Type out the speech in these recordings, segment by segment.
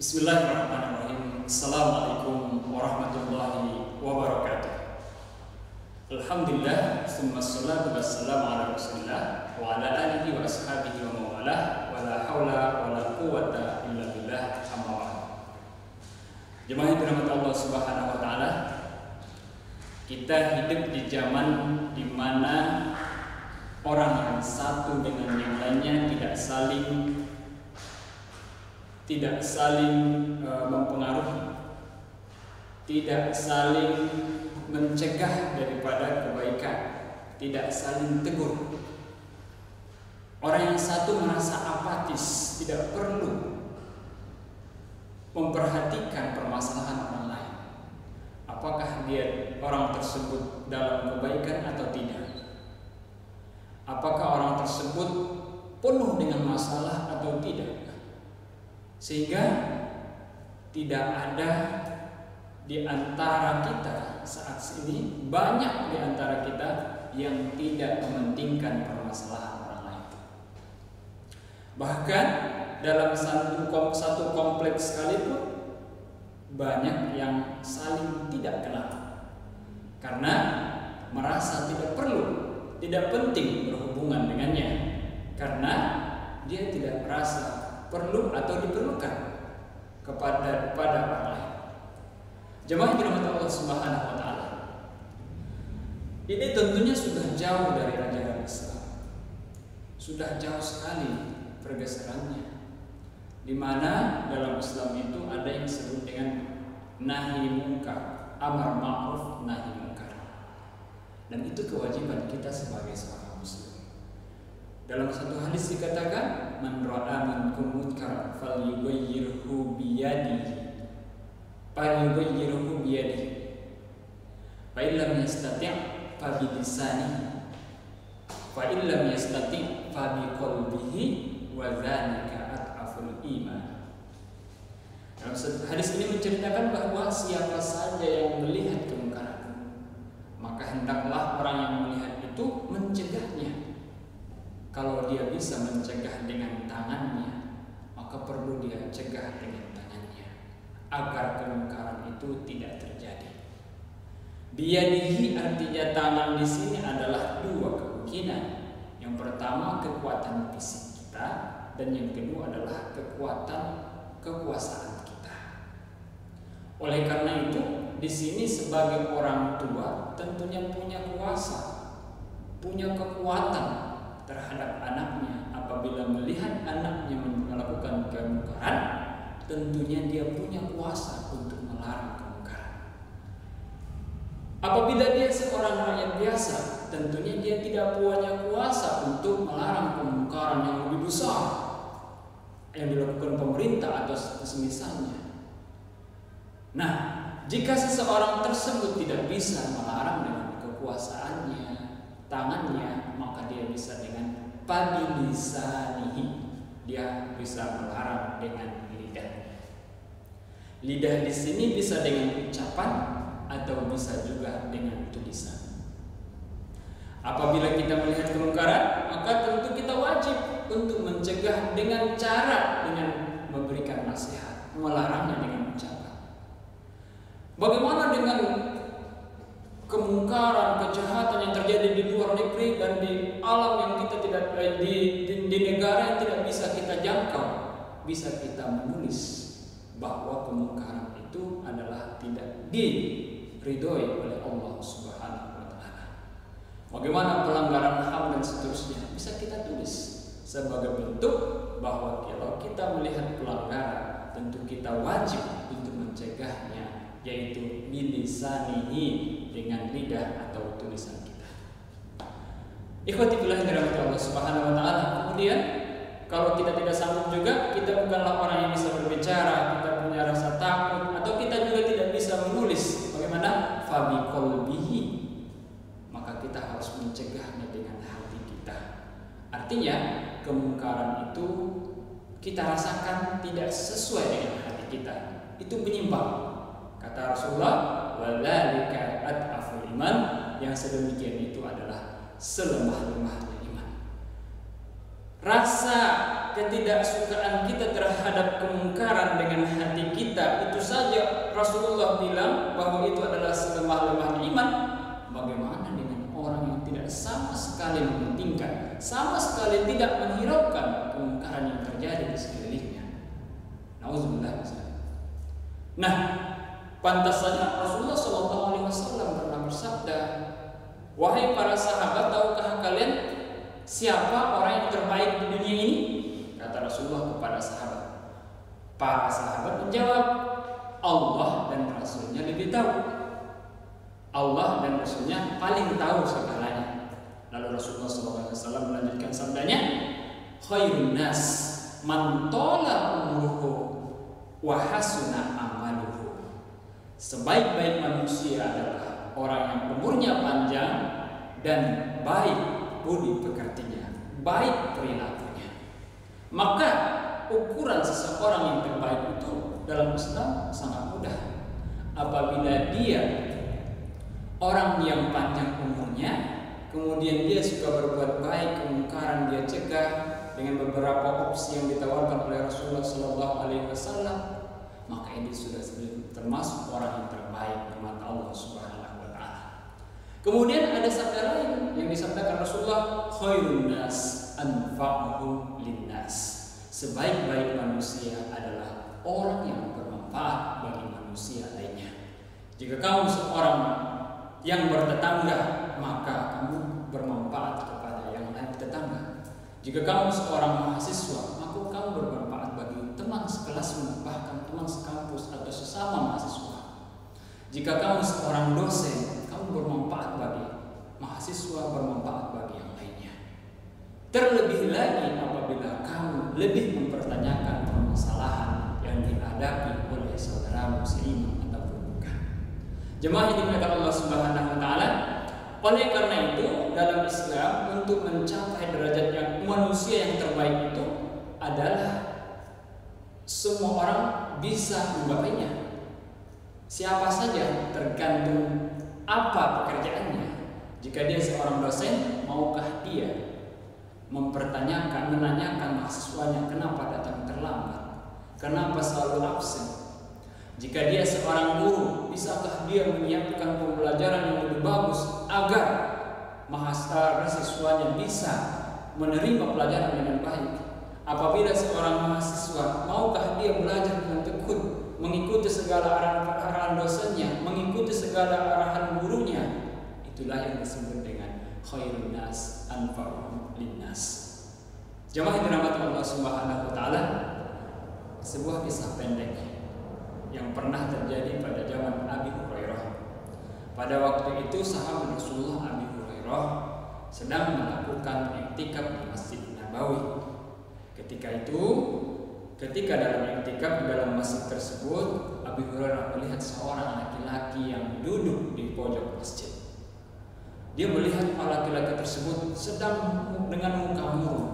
Bismillahirrahmanirrahim. Assalamualaikum warahmatullahi wabarakatuh. Alhamdulillah, summa salatu wassalamu ala rasulillah wa ala alihi wa ashabihi wa mawalah wa la hawla wa la quwata illa billah amma ba'd. Jemaah yang dirahmati Allah Subhanahu wa taala, kita hidup di zaman di mana orang yang satu dengan yang lainnya tidak saling mempengaruhi, tidak saling mencegah daripada kebaikan, tidak saling tegur. Orang yang satu merasa apatis, tidak perlu memperhatikan permasalahan orang lain. Apakah orang tersebut dalam kebaikan atau tidak? Apakah orang tersebut penuh dengan masalah atau tidak? Sehingga tidak ada di antara kita saat ini, banyak di antara kita yang tidak mementingkan permasalahan orang lain. Bahkan dalam satu kompleks sekalipun banyak yang saling tidak kenal karena merasa tidak perlu, tidak penting berhubungan dengannya, karena dia tidak merasa perlu atau diperlukan kepada orang lain. Jemaah yang dirahmati Allah Subhanahu wa taala, ini tentunya sudah jauh dari ajaran Islam. Sudah jauh sekali pergeserannya. Di mana dalam Islam itu ada yang disebut dengan nahi munkar, amar ma'ruf nahi munkar. Dan itu kewajiban kita sebagai seorang muslim. Dalam satu hadis dikatakan, man ra'a minkum munkaran falyughayyirhu biyadihi. Falyughayyirhu biyadihi. Fa illam yastati' fa bi lisanihi. Fa illam yastati' fa bi qalbihi wa dzalika at'aful iman. Dalam hadis ini menceritakan bahwa siapa saja yang melihat kemungkaran, maka hendaklah orang yang melihat itu mencegahnya. Kalau dia bisa mencegah dengan tangannya, maka perlu dia cegah dengan tangannya agar kemungkaran itu tidak terjadi. Biyadihi artinya tangan di sini adalah dua kemungkinan. Yang pertama kekuatan fisik kita, dan yang kedua adalah kekuatan kekuasaan kita. Oleh karena itu, di sini sebagai orang tua tentunya punya kuasa, punya kekuatan terhadap anaknya. Apabila melihat anaknya melakukan kemungkaran, tentunya dia punya kuasa untuk melarang kemungkaran. Apabila dia seorang rakyat biasa, tentunya dia tidak punya kuasa untuk melarang kemungkaran yang lebih besar yang dilakukan pemerintah atau semisalnya. Nah, jika seseorang tersebut tidak bisa melarang dengan kekuasaannya, tangannya, maka dia bisa dengan pabilisanihi, dia bisa melarang dengan lidah. Lidah di sini bisa dengan ucapan atau bisa juga dengan tulisan. Apabila kita melihat kemungkaran, maka tentu kita wajib untuk mencegah dengan cara dengan memberikan nasihat, melarangnya dengan ucapan. Bagaimana dengan kemungkaran, kejahatan yang terjadi di luar negeri dan di alam yang kita tidak di negara yang tidak bisa kita jangkau? Bisa kita menulis bahwa kemungkaran itu adalah tidak diridhoi oleh Allah Subhanahu wa taala. Bagaimana pelanggaran HAM dan seterusnya, bisa kita tulis sebagai bentuk bahwa kalau kita melihat pelanggaran, tentu kita wajib untuk mencegahnya, yaitu bilisanihi, dengan lidah atau tulisan kita. Ikhwati fillah yang dirahmati Allah Subhanahu wa taala. Kemudian kalau kita tidak sanggup juga, kita bukanlah orang yang bisa berbicara, kita punya rasa takut, atau kita juga tidak bisa menulis, bagaimana? Fabi qalbihi, maka kita harus mencegahnya dengan hati kita. Artinya kemungkaran itu kita rasakan tidak sesuai dengan hati kita, itu menyimpang. Kata Rasulullah, wadzalika at'aful iman, yang sedemikian itu adalah selemah-lemahnya iman. rasa ketidaksukaan kita terhadap kemungkaran dengan hati kita itu saja Rasulullah bilang bahwa itu adalah selemah-lemahnya iman. Bagaimana dengan orang yang tidak sama sekali mementingkan, sama sekali tidak menghiraukan kemungkaran yang terjadi di sekelilingnya? Nauzubillah. Nah, pantas saja Rasulullah SAW pernah bersabda, "Wahai para sahabat, tahukah kalian siapa orang yang terbaik di dunia ini?" Kata Rasulullah kepada sahabat. Para sahabat menjawab, "Allah dan Rasulnya lebih tahu. Allah dan Rasulnya paling tahu segalanya." Lalu Rasulullah SAW melanjutkan sabdanya, "Khairun nas man tala umruhu wa hasuna amaluhu." Sebaik-baik manusia adalah orang yang umurnya panjang dan baik budi pekertinya, baik perilakunya. Maka ukuran seseorang yang terbaik itu dalam Islam sangat mudah. Apabila dia orang yang panjang umurnya, kemudian dia suka berbuat baik, kemungkaran dia cegah dengan beberapa opsi yang ditawarkan oleh Rasulullah SAW, maka ini sudah termasuk orang yang terbaik di mata Allah Subhanahu wa Ta'ala. Kemudian ada sabda lain yang disabdakan Rasulullah, "Khairun nas anfa'uhum linnas." Sebaik-baik manusia adalah orang yang bermanfaat bagi manusia lainnya. Jika kamu seorang yang bertetangga, maka kamu bermanfaat kepada yang lain tetangga. Jika kamu seorang mahasiswa, maka kamu bermanfaat bagi teman sekelasmu, bahkan teman sekampus atau sesama mahasiswa. Jika kamu seorang dosen, kamu bermanfaat bagi mahasiswa, bermanfaat bagi yang lainnya. Terlebih lagi apabila kamu lebih mempertanyakan permasalahan yang dihadapi oleh saudaramu seiman ataupun bukan. Jemaah yang dimuliakan Allah Subhanahu wa Ta'ala, oleh karena itu dalam Islam untuk mencapai derajat yang manusia yang terbaik itu adalah semua orang bisa menggapainya. Siapa saja tergantung apa pekerjaannya. Jika dia seorang dosen, maukah dia menanyakan mahasiswanya kenapa datang terlambat, kenapa selalu absen? Jika dia seorang guru, bisakah dia menyiapkan pembelajaran yang lebih bagus agar mahasiswanya bisa menerima pelajaran dengan baik? Apabila seorang mahasiswa, maukah dia belajar dengan tekun, mengikuti segala arahan dosennya, mengikuti segala arahan gurunya? Itulah yang disebut dengan khairun nas anfa'uhum linnas. Jemaah yang dirahmati Allah Subhanahu wa Ta'ala, sebuah kisah pendek yang pernah terjadi pada zaman Abi Hurairah. Pada waktu itu sahabat Rasulullah Abi Hurairah sedang melakukan iktikaf di Masjid Nabawi. Ketika dalam iktikaf di dalam masjid tersebut, Abi Hurairah melihat seorang laki-laki yang duduk di pojok masjid. Dia melihat laki-laki tersebut sedang dengan muka murung,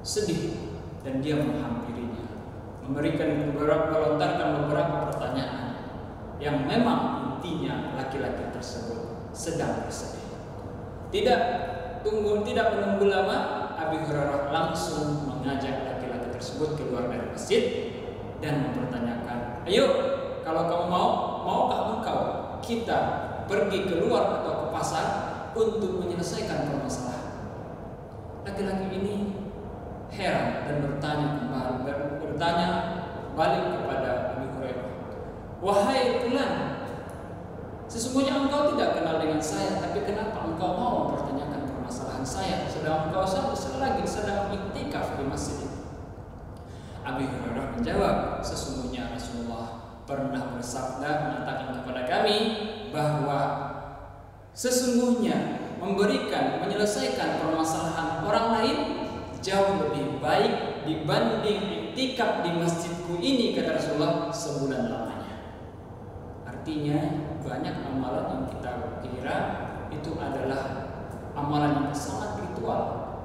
sedih, dan dia menghampirinya, melontarkan beberapa pertanyaan yang memang intinya laki-laki tersebut sedang bersedih. Tidak menunggu lama, Abi Hurairah langsung mengajak laki-laki tersebut keluar dari masjid dan mempertanyakan, "Ayo, kalau kamu maukah engkau kita pergi keluar atau ke pasar untuk menyelesaikan permasalahan?" Laki-laki ini heran dan bertanya balik kepada Abi Hurairah, "Wahai fulan, sesungguhnya engkau tidak kenal dengan saya, tapi kenapa engkau mau mempertanyakan permasalahan saya sedang engkau sedang iktikaf di masjid?" Abi Hurairah menjawab, "Sesungguhnya Rasulullah pernah bersabda mengatakan kepada kami bahwa sesungguhnya menyelesaikan permasalahan orang lain jauh lebih baik dibanding iktikaf di masjidku ini," kata Rasulullah, "sebulan lamanya." Artinya banyak amalan yang kita kira itu adalah amalan yang sangat ritual,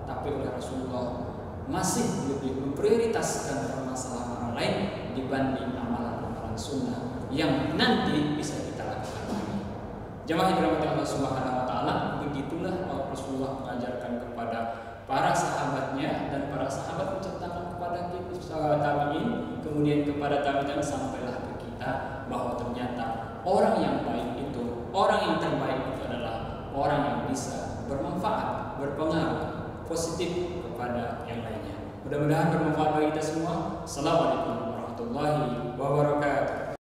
tapi oleh Rasulullah masih lebih memprioritaskan permasalahan orang lain dibanding amalan-amalan sunnah yang nanti bisa kita lakukan lagi. Jemaah yang dirahmati Allah Subhanahu wa Ta'ala, begitulah Rasulullah mengajarkan kepada para sahabatnya, dan para sahabat kemudian kepada tamu-tamu sampailah ke kita bahwa ternyata orang yang baik itu, orang yang terbaik itu adalah orang yang bisa bermanfaat, berpengaruh positif kepada yang lainnya. Mudah-mudahan bermanfaat bagi kita semua. Assalamualaikum warahmatullahi wabarakatuh.